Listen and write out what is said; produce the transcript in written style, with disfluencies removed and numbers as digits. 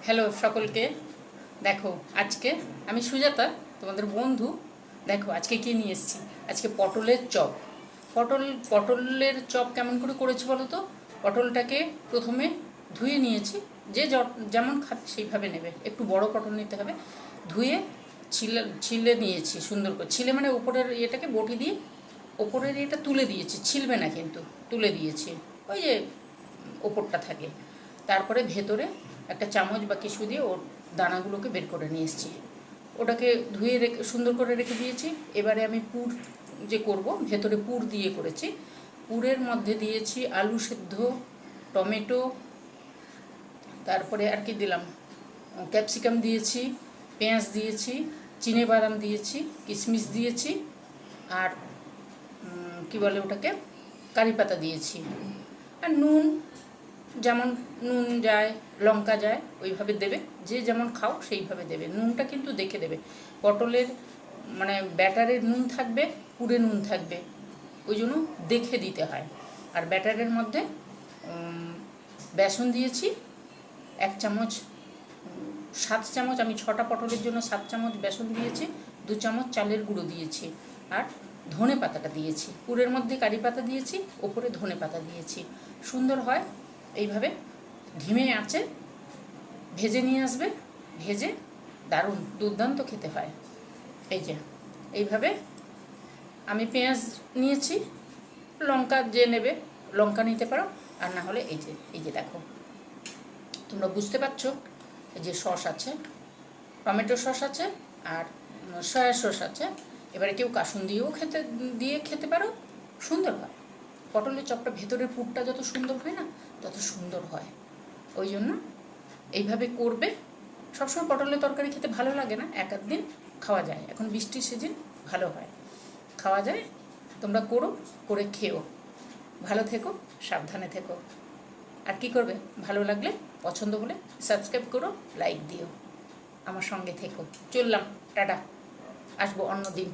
Hello সকলকে। দেখো আজকে আমি সুজাতা, তোমাদের বন্ধু। দেখো আজকে কি নিয়ে এসেছি। আজকে পটলের চপ। পটলের চপ কেমন করে করেছি বলো তো। পটলটাকে প্রথমে ধুয়ে নিয়েছি, যে যেমন খাবে সেইভাবে নেবে। একটু বড় পটল নিতে হবে। ধুয়ে ছিলে নিয়েছি সুন্দর করে। ছিলে মানে উপরের ইয়েটাকে বটি দিয়ে ওপরের ইয়েটা তুলে দিয়েছি, ছিলবে না কিন্তু, তুলে দিয়েছি। ওই যে ওপরটা থাকে। তারপরে ভেতরে একটা চামচ বা কিছু দিয়ে ওর দানাগুলোকে বের করে নিয়ে এসেছি। ওটাকে ধুয়ে রেখে সুন্দর করে রেখে দিয়েছি। এবারে আমি পুর যে করব, ভেতরে পুর দিয়ে করেছি। পুরের মধ্যে দিয়েছি আলু সেদ্ধ, টমেটো, তারপরে আর কি দিলাম, ক্যাপসিকাম দিয়েছি, পেঁয়াজ দিয়েছি, বাদাম দিয়েছি, কিশমিশ দিয়েছি, আর কি বলে ওটাকে, কারি পাতা দিয়েছি। আর নুন, যেমন নুন যায়, লঙ্কা যায়, ওইভাবে দেবে। যে যেমন খাও সেইভাবে দেবে। নুনটা কিন্তু দেখে দেবে। পটলের মানে ব্যাটারের নুন থাকবে, পুরে নুন থাকবে, ওই জন্য দেখে দিতে হয়। আর ব্যাটারের মধ্যে বেসন দিয়েছি 1 চামচ, 7 চামচ, আমি 6টা পটলের জন্য 7 চামচ বেসন দিয়েছি। 2 চামচ চালের গুঁড়ো দিয়েছি। আর ধনে পাতাটা দিয়েছি। পুরের মধ্যে কারি পাতা দিয়েছি, ওপরে ধনে পাতা দিয়েছি। সুন্দর হয়। এইভাবে ধিমে আঁচে ভেজে নিয়ে আসবে। ভেজে দারুণ দুর্দান্ত খেতে হয়। এই যে এইভাবে আমি পেঁয়াজ নিয়েছি, লঙ্কা যে নেবে লঙ্কা নিতে পারো, আর না হলে এই যে দেখো, তোমরা বুঝতে পারছো। এই যে সস আছে, টমেটো সস আছে, আর সয়া সস আছে। এবারে কেউ কাসুন্দিও খেতে পারো, সুন্দর হয়। পটলের চপটা ভেতরের পুরটা যত সুন্দর হয় না, তত সুন্দর হয়। ওই জন্য এইভাবে করবে। সবসময় পটলের তরকারি খেতে ভালো লাগে না, এক আধ দিন খাওয়া যায়। এখন বৃষ্টির সিজন, ভালো হয়, খাওয়া যায়। তোমরা করে খেও। ভালো থেকো, সাবধানে থেকো। আর কি করবে, ভালো লাগলে, পছন্দ হলে সাবস্ক্রাইব করো, লাইক দিও, আমার সঙ্গে থেকো। চললাম, টাটা, আসবো অন্য দিন।